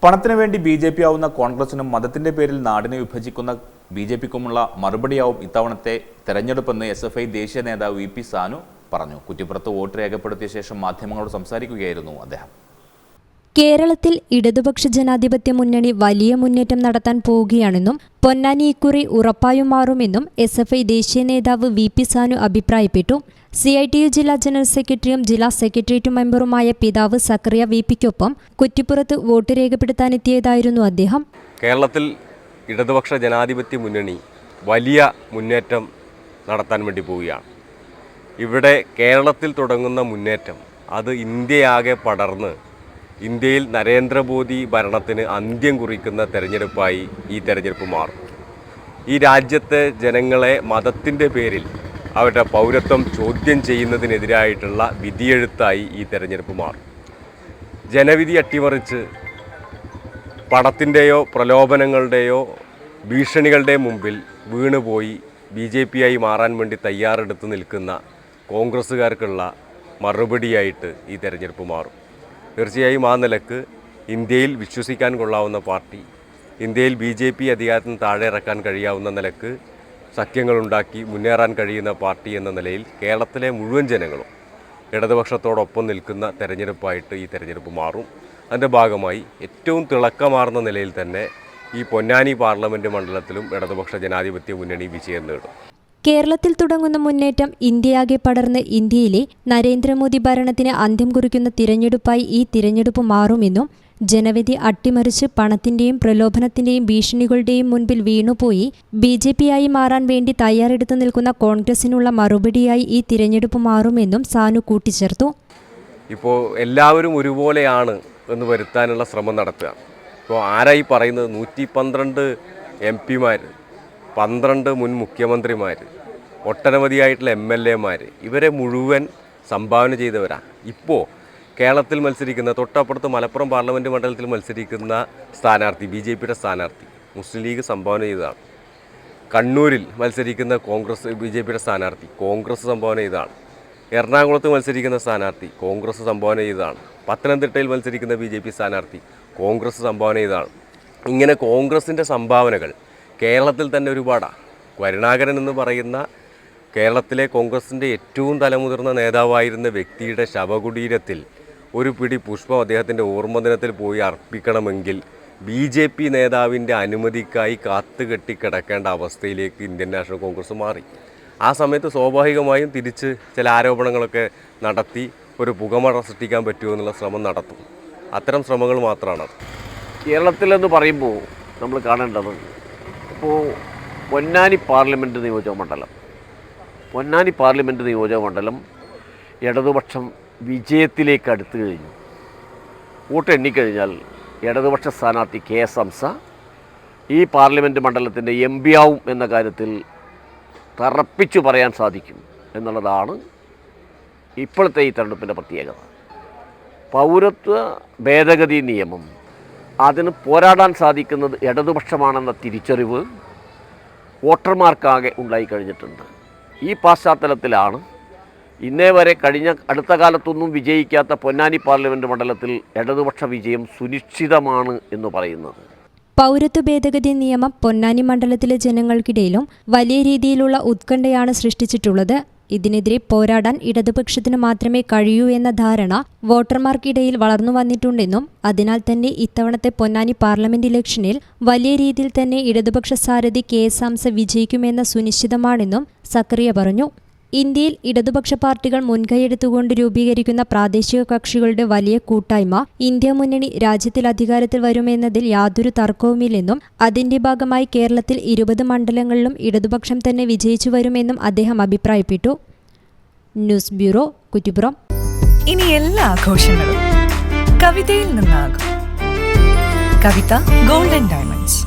പണത്തിനു വേണ്ടി BJP ആവുന്ന കോൺഗ്രസിനും മതത്തിന്റെ പേരിൽ നാടിനെ വിഭജിക്കുന്ന BJPക്കുമുള്ള മറുപടിയാവും ഇത്തവണത്തെ തെരഞ്ഞെടുപ്പെന്ന് SFI ദേശീയ നേതാവ് VP സാനു പറഞ്ഞു. കുറ്റിപ്പുറത്ത് വോട്ട് രേഖപ്പെടുത്തിയ ശേഷം മാധ്യമങ്ങളോട് സംസാരിക്കുകയായിരുന്നു അദ്ദേഹം. കേരളത്തിൽ ഇടതുപക്ഷ ജനാധിപത്യ മുന്നണി വലിയ മുന്നേറ്റം നടത്താൻ പോവുകയാണെന്നും പൊന്നാനി ഇക്കുറി ഉറപ്പായും മാറുമെന്നും SFI ദേശീയ നേതാവ് VP സാനു അഭിപ്രായപ്പെട്ടു. CITU ജില്ലാ ജനറൽ സെക്രട്ടറിയും ജില്ലാ സെക്രട്ടേറിയറ്റ് മെമ്പറുമായ പിതാവ് സക്കറിയ VPക്കൊപ്പം കുറ്റിപ്പുറത്ത് വോട്ട് രേഖപ്പെടുത്താനെത്തിയതായിരുന്നു അദ്ദേഹം. കേരളത്തിൽ ഇടതുപക്ഷ ജനാധിപത്യ മുന്നണി വലിയ മുന്നേറ്റം നടത്താൻ വേണ്ടി പോവുകയാണ്. ഇവിടെ കേരളത്തിൽ തുടങ്ങുന്ന മുന്നേറ്റം അത് ഇന്ത്യയാകെ പടർന്ന് ഇന്ത്യയിൽ നരേന്ദ്രമോദി ഭരണത്തിന് അന്ത്യം കുറിക്കുന്ന തെരഞ്ഞെടുപ്പായി ഈ തെരഞ്ഞെടുപ്പ് മാറും. ഈ രാജ്യത്തെ ജനങ്ങളെ മതത്തിൻ്റെ പേരിൽ അവരുടെ പൗരത്വം ചോദ്യം ചെയ്യുന്നതിനെതിരായിട്ടുള്ള വിധിയെഴുത്തായി ഈ തെരഞ്ഞെടുപ്പ് മാറും. ജനവിധി അട്ടിമറിച്ച് പണത്തിൻ്റെയോ പ്രലോഭനങ്ങളുടെയോ ഭീഷണികളുടെ മുമ്പിൽ വീണുപോയി BJP ആയി മാറാൻ വേണ്ടി തയ്യാറെടുത്ത് നിൽക്കുന്ന കോൺഗ്രസ്സുകാർക്കുള്ള മറുപടിയായിട്ട് ഈ തെരഞ്ഞെടുപ്പ് മാറും. തീർച്ചയായും ആ നിലക്ക് ഇന്ത്യയിൽ വിശ്വസിക്കാൻ കൊള്ളാവുന്ന പാർട്ടി, ഇന്ത്യയിൽ BJP അധികാരത്തിന് താഴെ ഇറക്കാൻ കഴിയാവുന്ന നിലക്ക് സഖ്യങ്ങളുണ്ടാക്കി മുന്നേറാൻ കഴിയുന്ന പാർട്ടി എന്ന നിലയിൽ കേരളത്തിലെ മുഴുവൻ ജനങ്ങളും ഇടതുപക്ഷത്തോടൊപ്പം നിൽക്കുന്ന തെരഞ്ഞെടുപ്പായിട്ട് ഈ തെരഞ്ഞെടുപ്പ് മാറും. അതിൻ്റെ ഭാഗമായി ഏറ്റവും തിളക്കമാർന്ന നിലയിൽ തന്നെ ഈ പൊന്നാനി പാർലമെൻറ്റ് മണ്ഡലത്തിലും ഇടതുപക്ഷ ജനാധിപത്യ മുന്നണി വിജയം നേടും. കേരളത്തിൽ തുടങ്ങുന്ന മുന്നേറ്റം ഇന്ത്യയാകെ പടർന്ന് ഇന്ത്യയിലെ നരേന്ദ്രമോദി ഭരണത്തിന് അന്ത്യം കുറിക്കുന്ന തിരഞ്ഞെടുപ്പായി ഈ തിരഞ്ഞെടുപ്പ് മാറുമെന്നും ജനവിധി അട്ടിമറിച്ച് പണത്തിന്റെയും പ്രലോഭനത്തിന്റെയും ഭീഷണികളുടെയും മുൻപിൽ വീണുപോയി BJP ആയി മാറാൻ വേണ്ടി തയ്യാറെടുത്തു നിൽക്കുന്ന കോൺഗ്രസിനുള്ള മറുപടിയായി ഈ തിരഞ്ഞെടുപ്പ് മാറുമെന്നും സാനു കൂട്ടിച്ചേർത്തു. ഇപ്പോൾ എല്ലാവരും ഒരുപോലെയാണ് എന്ന് വരുത്താനുള്ള ശ്രമം നടത്തുക. ഇപ്പോൾ ആരായി പറയുന്നത് 112 MP മാർ, 12 മുൻ മുഖ്യമന്ത്രിമാർ, ഒട്ടനവധിയായിട്ടുള്ള MLA മാർ, ഇവരെ മുഴുവൻ സംഭാവന ചെയ്തവരാണ്. ഇപ്പോൾ കേരളത്തിൽ മത്സരിക്കുന്ന തൊട്ടപ്പുറത്ത് മലപ്പുറം പാർലമെൻറ്റ് മണ്ഡലത്തിൽ മത്സരിക്കുന്ന സ്ഥാനാർത്ഥി, BJPയുടെ സ്ഥാനാർത്ഥി മുസ്ലിം ലീഗ് സംഭാവന ചെയ്തതാണ്. കണ്ണൂരിൽ മത്സരിക്കുന്ന BJPയുടെ സ്ഥാനാർത്ഥി കോൺഗ്രസ് സംഭാവന ചെയ്തതാണ്. എറണാകുളത്ത് മത്സരിക്കുന്ന സ്ഥാനാർത്ഥി കോൺഗ്രസ് സംഭാവന ചെയ്തതാണ്. പത്തനംതിട്ടയിൽ മത്സരിക്കുന്ന BJP സ്ഥാനാർത്ഥി കോൺഗ്രസ് സംഭാവന ചെയ്തതാണ്. ഇങ്ങനെ കോൺഗ്രസിൻ്റെ സംഭാവനകൾ കേരളത്തിൽ തന്നെ ഒരുപാടാണ്. കരുണാകരൻ എന്ന് പറയുന്ന കേരളത്തിലെ കോൺഗ്രസിൻ്റെ ഏറ്റവും തലമുതിർന്ന നേതാവായിരുന്ന വ്യക്തിയുടെ ശവകുടീരത്തിൽ ഒരു പിടി പുഷ്പം അദ്ദേഹത്തിൻ്റെ ഓർമ്മദിനത്തിൽ പോയി അർപ്പിക്കണമെങ്കിൽ BJP നേതാവിൻ്റെ അനുമതിക്കായി കാത്തുകെട്ടി കിടക്കേണ്ട അവസ്ഥയിലേക്ക് ഇന്ത്യൻ നാഷണൽ കോൺഗ്രസ് മാറി. ആ സമയത്ത് സ്വാഭാവികമായും തിരിച്ച് ചില ആരോപണങ്ങളൊക്കെ നടത്തി ഒരു പുകമറ സൃഷ്ടിക്കാൻ പറ്റുമോ എന്നുള്ള ശ്രമം നടത്തും. അത്തരം ശ്രമങ്ങൾ മാത്രമാണ്. കേരളത്തിലെന്ന് പറയുമ്പോൾ നമ്മൾ കാണേണ്ടത് ഇപ്പോൾ പൊന്നാനി പാർലമെൻറ്റ് നിയോജകമണ്ഡലം ഇടതുപക്ഷം വിജയത്തിലേക്ക് അടുത്തു കഴിഞ്ഞു. വോട്ട് എണ്ണിക്കഴിഞ്ഞാൽ ഇടതുപക്ഷ സ്ഥാനാർത്ഥി KS ഹംസ ഈ പാർലമെൻറ്റ് മണ്ഡലത്തിൻ്റെ MP ആവും എന്ന കാര്യത്തിൽ തറപ്പിച്ചു പറയാൻ സാധിക്കും എന്നുള്ളതാണ് ഇപ്പോഴത്തെ ഈ തെരഞ്ഞെടുപ്പിൻ്റെ പ്രത്യേകത. പൗരത്വ ഭേദഗതി നിയമം അതിന് പോരാടാൻ സാധിക്കുന്നത് ഇടതുപക്ഷമാണെന്ന തിരിച്ചറിവ് വോട്ടർമാർക്കാകെ ഉണ്ടായിക്കഴിഞ്ഞിട്ടുണ്ട്. ഈ പശ്ചാത്തലത്തിലാണ് ഇന്നേ വരെ അടുത്ത കാലത്തൊന്നും വിജയിക്കാത്ത പൊന്നാനി പാർലമെൻറ്റ് മണ്ഡലത്തിൽ ഇടതുപക്ഷ വിജയം സുനിശ്ചിതമാണ് എന്ന് പറയുന്നത്. പൗരത്വ ഭേദഗതി നിയമം പൊന്നാനി മണ്ഡലത്തിലെ ജനങ്ങൾക്കിടയിലും വലിയ രീതിയിലുള്ള ഉത്കണ്ഠയാണ് സൃഷ്ടിച്ചിട്ടുള്ളത്. ഇതിനെതിരെ പോരാടാൻ ഇടതുപക്ഷത്തിന് മാത്രമേ കഴിയൂ എന്ന ധാരണ വോട്ടർമാർക്കിടയിൽ വളർന്നു വന്നിട്ടുണ്ടെന്നും അതിനാൽ തന്നെ ഇത്തവണത്തെ പൊന്നാനി പാർലമെന്റ് ഇലക്ഷനിൽ വലിയ രീതിയിൽ തന്നെ ഇടതുപക്ഷ സാരഥി KS ഹംസ വിജയിക്കുമെന്ന സുനിശ്ചിതമാണെന്നും സക്കറിയ പറഞ്ഞു. ഇന്ത്യയിൽ ഇടതുപക്ഷ പാർട്ടികൾ മുൻകൈയെടുത്തുകൊണ്ട് രൂപീകരിക്കുന്ന പ്രാദേശിക കക്ഷികളുടെ വലിയ കൂട്ടായ്മ ഇന്ത്യ മുന്നണി രാജ്യത്തിൽ അധികാരത്തിൽ വരുമെന്നതിൽ യാതൊരു തർക്കവുമില്ലെന്നും അതിന്റെ ഭാഗമായി കേരളത്തിൽ 20 മണ്ഡലങ്ങളിലും ഇടതുപക്ഷം തന്നെ വിജയിച്ചു വരുമെന്നും അദ്ദേഹം അഭിപ്രായപ്പെട്ടു. News bureau, Kuttippuram. ഇനി എല്ലാ ആഘോഷങ്ങളും കവിതയിൽ നിന്നാകും. കവിത ഗോൾഡൻ ഡയമണ്ട്സ്.